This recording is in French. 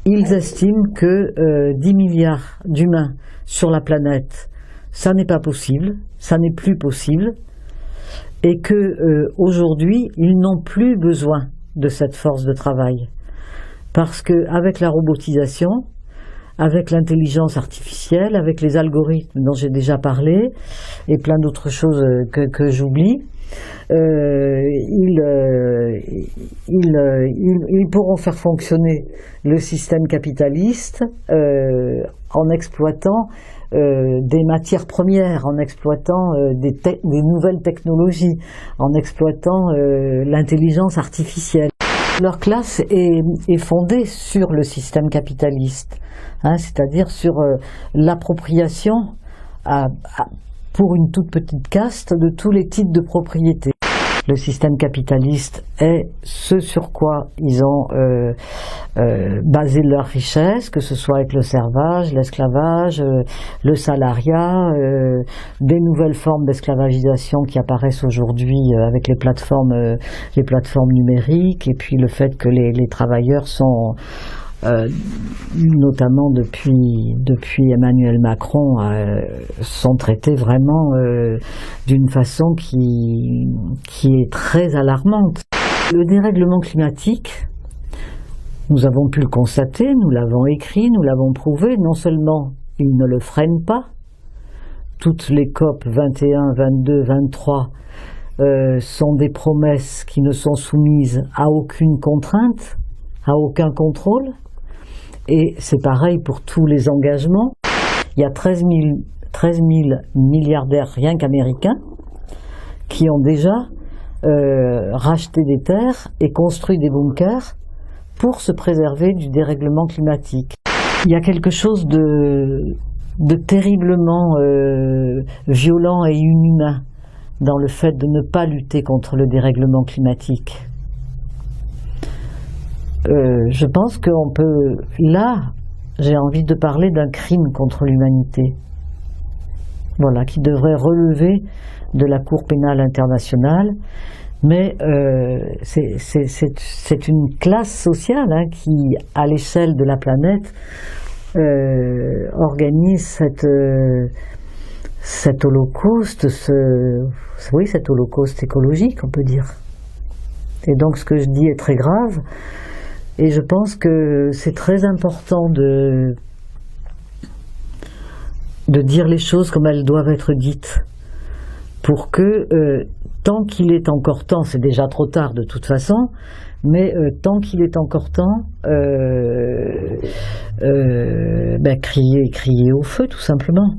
Ils estiment que 10 milliards d'humains sur la planète, ça n'est pas possible, ça n'est plus possible, et que aujourd'hui, ils n'ont plus besoin de cette force de travail. Parce qu'avec la robotisation, avec l'intelligence artificielle, avec les algorithmes dont j'ai déjà parlé, et plein d'autres choses que j'oublie, ils pourront faire fonctionner le système capitaliste en exploitant des matières premières, en exploitant des nouvelles technologies, en exploitant l'intelligence artificielle. Leur classe est fondée sur le système capitaliste, hein, c'est-à-dire sur l'appropriation pour une toute petite caste de tous les titres de propriété. Le système capitaliste est ce sur quoi ils ont basé leur richesse, que ce soit avec le servage, l'esclavage, le salariat, des nouvelles formes d'esclavagisation qui apparaissent aujourd'hui avec les plateformes numériques, et puis le fait que les travailleurs sont notamment depuis Emmanuel Macron, sont traités vraiment d'une façon qui est très alarmante. Le dérèglement climatique, nous avons pu le constater, nous l'avons écrit, nous l'avons prouvé, non seulement il ne le freine pas, toutes les COP 21, 22, 23 sont des promesses qui ne sont soumises à aucune contrainte, à aucun contrôle. Et c'est pareil pour tous les engagements. Il y a 13 000 milliardaires rien qu'américains qui ont déjà racheté des terres et construit des bunkers pour se préserver du dérèglement climatique. Il y a quelque chose de terriblement violent et inhumain dans le fait de ne pas lutter contre le dérèglement climatique. Je pense qu'on peut... Là, j'ai envie de parler d'un crime contre l'humanité. Voilà, qui devrait relever de la Cour pénale internationale. Mais c'est une classe sociale hein, qui, à l'échelle de la planète, organise cet holocauste, cet holocauste écologique, on peut dire. Et donc ce que je dis est très grave. Et je pense que c'est très important de dire les choses comme elles doivent être dites, pour que tant qu'il est encore temps, c'est déjà trop tard de toute façon, mais tant qu'il est encore temps, crier au feu tout simplement.